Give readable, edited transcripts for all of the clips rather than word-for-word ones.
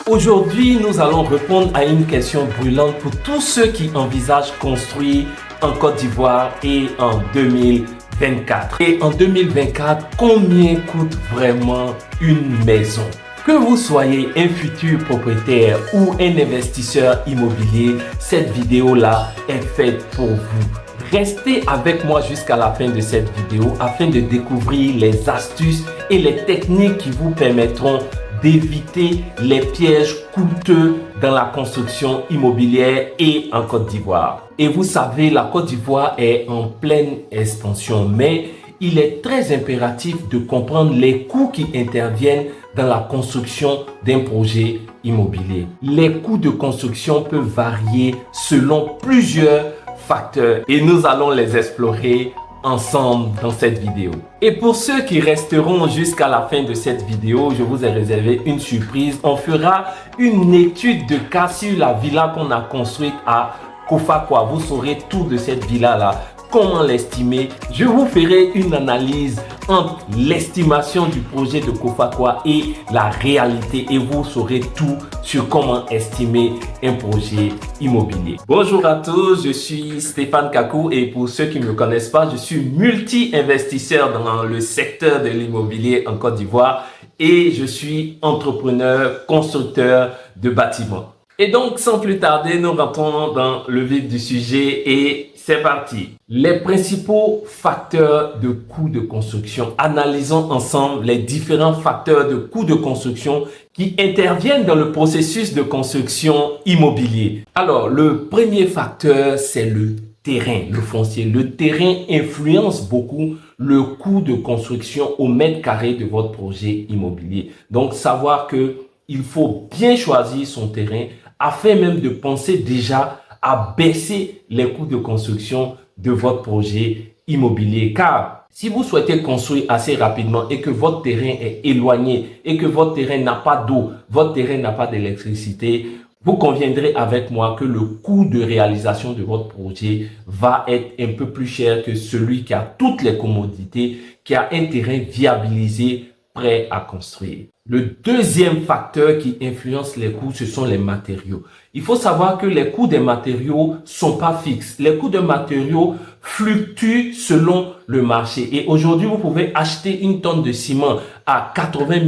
Aujourd'hui, nous allons répondre à une question brûlante pour tous ceux qui envisagent construire en Côte d'Ivoire et en 2024. Et en 2024, combien coûte vraiment une maison? Que vous soyez un futur propriétaire ou un investisseur immobilier, cette vidéo-là est faite pour vous. Restez avec moi jusqu'à la fin de cette vidéo afin de découvrir les astuces et les techniques qui vous permettront d'éviter les pièges coûteux dans la construction immobilière et en Côte d'Ivoire. Et vous savez, la Côte d'Ivoire est en pleine expansion, mais il est très impératif de comprendre les coûts qui interviennent dans la construction d'un projet immobilier. Les coûts de construction peuvent varier selon plusieurs facteurs et nous allons les explorer ensemble dans cette vidéo. Et pour ceux qui resteront jusqu'à la fin de cette vidéo, je vous ai réservé une surprise. On fera une étude de cas sur la villa qu'on a construite à Kofakwa. Vous saurez tout de cette villa-là, comment l'estimer. Je vous ferai une analyse entre l'estimation du projet de Kofakwa et la réalité et vous saurez tout sur comment estimer un projet immobilier. Bonjour à tous, je suis Stéphane Kakou et pour ceux qui ne me connaissent pas, je suis multi-investisseur dans le secteur de l'immobilier en Côte d'Ivoire et je suis entrepreneur, constructeur de bâtiments. Et donc, sans plus tarder, nous rentrons dans le vif du sujet et c'est parti. Les principaux facteurs de coûts de construction. Analysons ensemble les différents facteurs de coûts de construction qui interviennent dans le processus de construction immobilier. Alors, le premier facteur, c'est le terrain, le foncier. Le terrain influence beaucoup le coût de construction au mètre carré de votre projet immobilier. Donc, savoir que il faut bien choisir son terrain afin même de penser déjà à baisser les coûts de construction de votre projet immobilier. Car si vous souhaitez construire assez rapidement et que votre terrain est éloigné et que votre terrain n'a pas d'eau, votre terrain n'a pas d'électricité, vous conviendrez avec moi que le coût de réalisation de votre projet va être un peu plus cher que celui qui a toutes les commodités, qui a un terrain viabilisé, prêt à construire. Le deuxième facteur qui influence les coûts, ce sont les matériaux. Il faut savoir que les coûts des matériaux sont pas fixes. Les coûts de matériaux fluctuent selon le marché. Et aujourd'hui, vous pouvez acheter une tonne de ciment à 80 000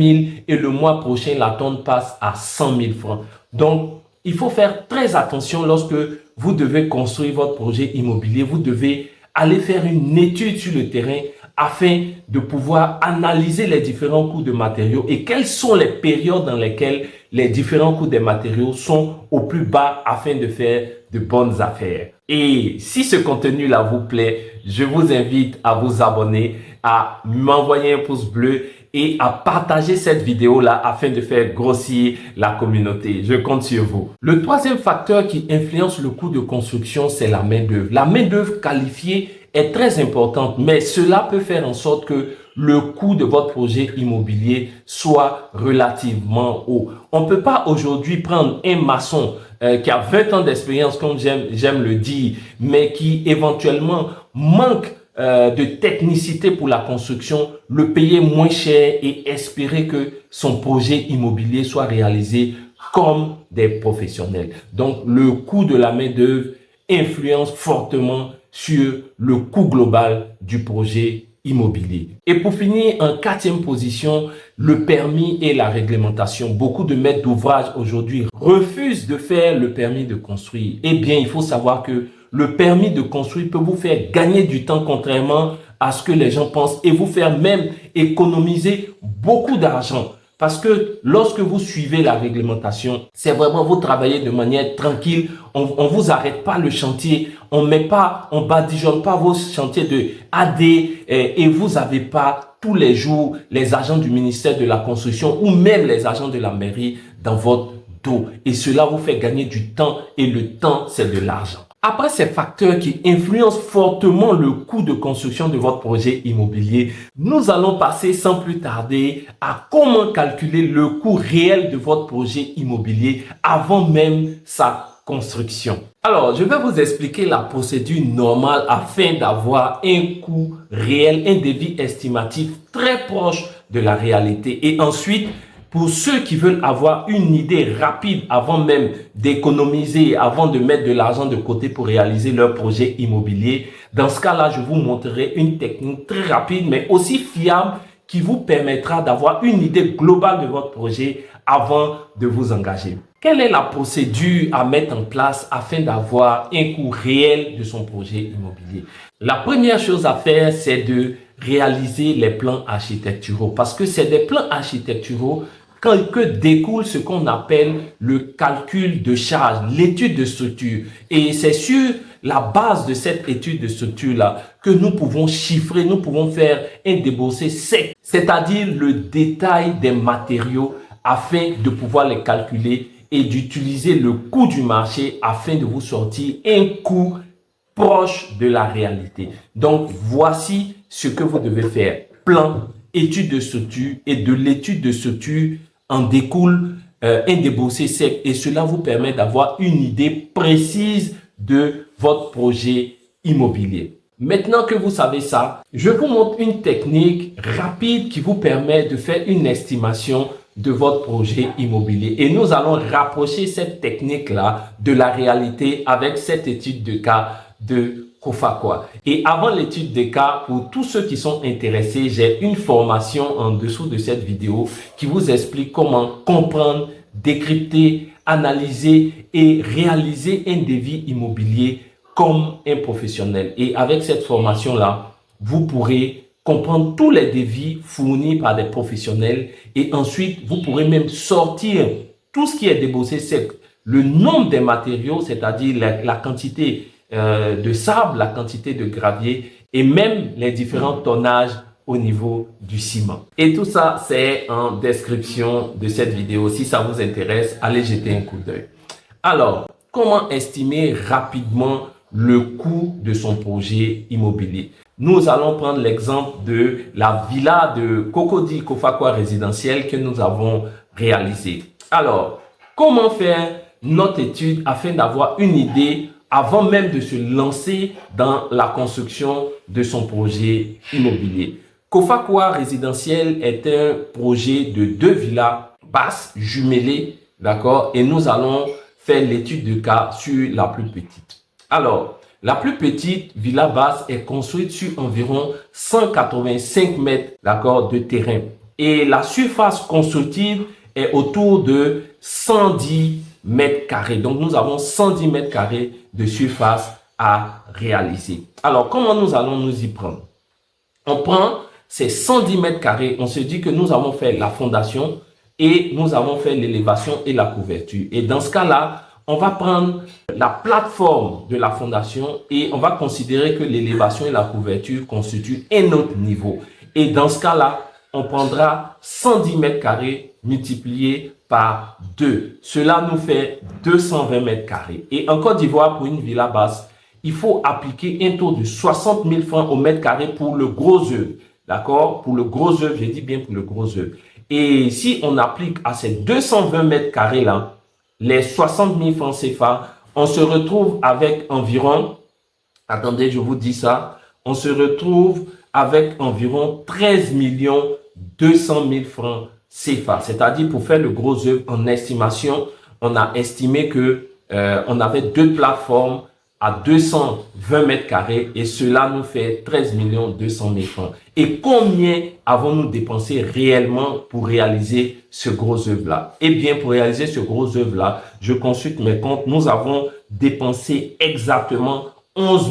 et le mois prochain, la tonne passe à 100 000 francs. Donc, il faut faire très attention lorsque vous devez construire votre projet immobilier. Vous devez aller faire une étude sur le terrain afin de pouvoir analyser les différents coûts de matériaux et quelles sont les périodes dans lesquelles les différents coûts des matériaux sont au plus bas afin de faire de bonnes affaires. Et si ce contenu-là vous plaît, je vous invite à vous abonner, à m'envoyer un pouce bleu et à partager cette vidéo-là afin de faire grossir la communauté. Je compte sur vous. Le troisième facteur qui influence le coût de construction, c'est la main-d'œuvre. La main-d'œuvre qualifiée est très importante, mais cela peut faire en sorte que le coût de votre projet immobilier soit relativement haut. On ne peut pas aujourd'hui prendre un maçon qui a 20 ans d'expérience, comme j'aime le dire, mais qui éventuellement manque de technicité pour la construction, le payer moins cher et espérer que son projet immobilier soit réalisé comme des professionnels. Donc, le coût de la main-d'œuvre influence fortement sur le coût global du projet immobilier. Et pour finir, en quatrième position, le permis et la réglementation. Beaucoup de maîtres d'ouvrage aujourd'hui refusent de faire le permis de construire. Eh bien, il faut savoir que le permis de construire peut vous faire gagner du temps contrairement à ce que les gens pensent et vous faire même économiser beaucoup d'argent. Parce que lorsque vous suivez la réglementation, c'est vraiment vous travaillez de manière tranquille. On vous arrête pas le chantier. On badigeonne pas vos chantiers de AD et vous avez pas tous les jours les agents du ministère de la construction ou même les agents de la mairie dans votre dos. Et cela vous fait gagner du temps et le temps, c'est de l'argent. Après ces facteurs qui influencent fortement le coût de construction de votre projet immobilier, nous allons passer sans plus tarder à comment calculer le coût réel de votre projet immobilier avant même sa construction. Alors, je vais vous expliquer la procédure normale afin d'avoir un coût réel, un devis estimatif très proche de la réalité. Et ensuite, pour ceux qui veulent avoir une idée rapide avant même d'économiser, avant de mettre de l'argent de côté pour réaliser leur projet immobilier, dans ce cas-là, je vous montrerai une technique très rapide, mais aussi fiable qui vous permettra d'avoir une idée globale de votre projet avant de vous engager. Quelle est la procédure à mettre en place afin d'avoir un coût réel de son projet immobilier? La première chose à faire, c'est de réaliser les plans architecturaux parce que c'est des plans architecturaux que découle ce qu'on appelle le calcul de charge, l'étude de structure. Et c'est sur la base de cette étude de structure-là que nous pouvons chiffrer, nous pouvons faire un déboursé sec, c'est-à-dire le détail des matériaux afin de pouvoir les calculer et d'utiliser le coût du marché afin de vous sortir un coût proche de la réalité. Donc, voici ce que vous devez faire. Plan, étude de structure, et de l'étude de structure en découle un déboursé sec et cela vous permet d'avoir une idée précise de votre projet immobilier. Maintenant que vous savez ça, je vous montre une technique rapide qui vous permet de faire une estimation de votre projet immobilier. Et nous allons rapprocher cette technique-là de la réalité avec cette étude de cas de Kofakwa. Et avant l'étude de cas, pour tous ceux qui sont intéressés, j'ai une formation en dessous de cette vidéo qui vous explique comment comprendre, décrypter, analyser et réaliser un devis immobilier comme un professionnel. Et avec cette formation-là, vous pourrez comprendre tous les devis fournis par des professionnels et ensuite, vous pourrez même sortir tout ce qui est déboursé sec, le nombre des matériaux, c'est-à-dire la quantité de sable, la quantité de gravier et même les différents tonnages au niveau du ciment. Et tout ça, c'est en description de cette vidéo. Si ça vous intéresse, allez jeter un coup d'œil. Alors, comment estimer rapidement le coût de son projet immobilier? Nous allons prendre l'exemple de la villa de Cocody Kofakwa résidentielle que nous avons réalisée. Alors, comment faire notre étude afin d'avoir une idée avant même de se lancer dans la construction de son projet immobilier? Kofakwa résidentielle est un projet de 2 villas basses jumelées, d'accord? Et nous allons faire l'étude de cas sur la plus petite. Alors, la plus petite villa basse est construite sur environ 185 mètres, d'accord, de terrain. Et la surface constructive est autour de 110 mètres carrés. Donc, nous avons 110 mètres carrés de surface à réaliser. Alors, comment nous allons nous y prendre? On prend ces 110 mètres carrés. On se dit que nous avons fait la fondation et nous avons fait l'élévation et la couverture. Et dans ce cas-là, on va prendre la plateforme de la fondation et on va considérer que l'élévation et la couverture constituent un autre niveau. Et dans ce cas-là, on prendra 110 mètres carrés multiplié par 2. Cela nous fait 220 mètres carrés. Et en Côte d'Ivoire, pour une villa basse, il faut appliquer un taux de 60 000 francs au mètre carré pour le gros œuvre. D'accord? Pour le gros œuvre, je dis bien pour le gros œuvre. Et si on applique à ces 220 mètres carrés là, les 60 000 francs CFA, on se retrouve avec environ, attendez, je vous dis ça, on se retrouve avec environ 13 200 000 francs CFA. C'est-à-dire, pour faire le gros œuvre en estimation, on a estimé que on avait 2 plateformes à 220 mètres carrés et cela nous fait 13 200 000 francs. Et combien avons-nous dépensé réellement pour réaliser ce gros œuvre-là? Eh bien, pour réaliser ce gros œuvre-là, je consulte mes comptes, nous avons dépensé exactement 11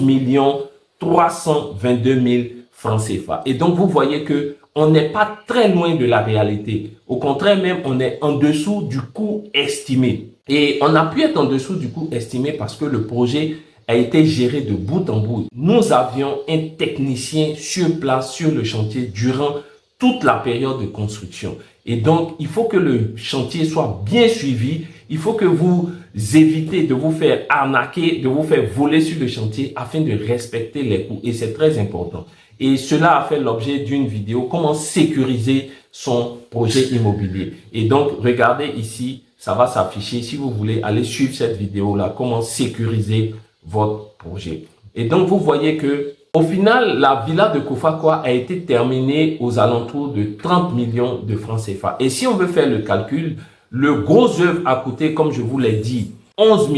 322 000 francs CFA. Et donc, vous voyez que on n'est pas très loin de la réalité. Au contraire, même, on est en dessous du coût estimé. Et on a pu être en dessous du coût estimé parce que le projet a été géré de bout en bout. Nous avions un technicien sur place, sur le chantier, durant toute la période de construction. Et donc, il faut que le chantier soit bien suivi. Il faut que vous évitez de vous faire arnaquer, de vous faire voler sur le chantier afin de respecter les coûts. Et c'est très important. Et cela a fait l'objet d'une vidéo, comment sécuriser son projet immobilier. Et donc, regardez ici, ça va s'afficher. Si vous voulez aller suivre cette vidéo-là, comment sécuriser votre projet. Et donc, vous voyez que Au final, la villa de Kofa-Koa a été terminée aux alentours de 30 millions de francs CFA. Et si on veut faire le calcul, le gros œuvre a coûté, comme je vous l'ai dit, 11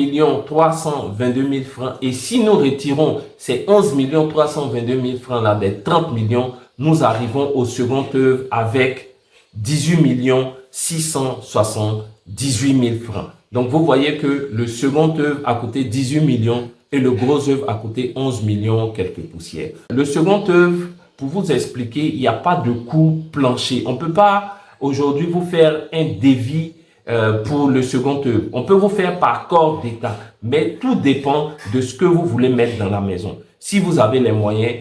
322 000 francs. Et si nous retirons ces 11 322 000 francs là des 30 millions, nous arrivons au second œuvre avec 18 678 000 francs. Donc, vous voyez que le second œuvre a coûté 18 millions et le gros œuvre a coûté 11 millions quelques poussières. Le second œuvre, pour vous expliquer, il n'y a pas de coût plancher. On ne peut pas aujourd'hui vous faire un devis pour le second œuvre. On peut vous faire par corps d'état, mais tout dépend de ce que vous voulez mettre dans la maison. Si vous avez les moyens,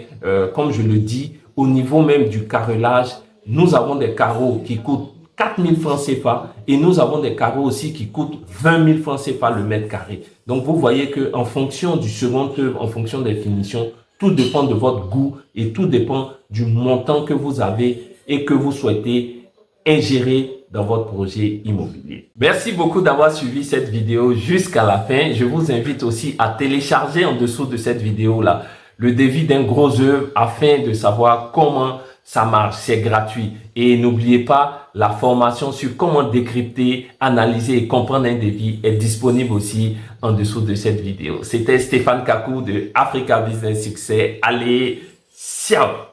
comme je le dis, au niveau même du carrelage, nous avons des carreaux qui coûtent 4 000 francs CFA et nous avons des carreaux aussi qui coûtent 20 000 francs CFA le mètre carré. Donc, vous voyez que en fonction du second œuvre, en fonction des finitions, tout dépend de votre goût et tout dépend du montant que vous avez et que vous souhaitez ingérer dans votre projet immobilier. Merci beaucoup d'avoir suivi cette vidéo jusqu'à la fin. Je vous invite aussi à télécharger en dessous de cette vidéo-là le devis d'un gros œuvre afin de savoir comment ça marche. C'est gratuit. Et n'oubliez pas, la formation sur comment décrypter, analyser et comprendre un devis est disponible aussi en dessous de cette vidéo. C'était Stéphane Kakou de Africa Business Success. Allez, ciao!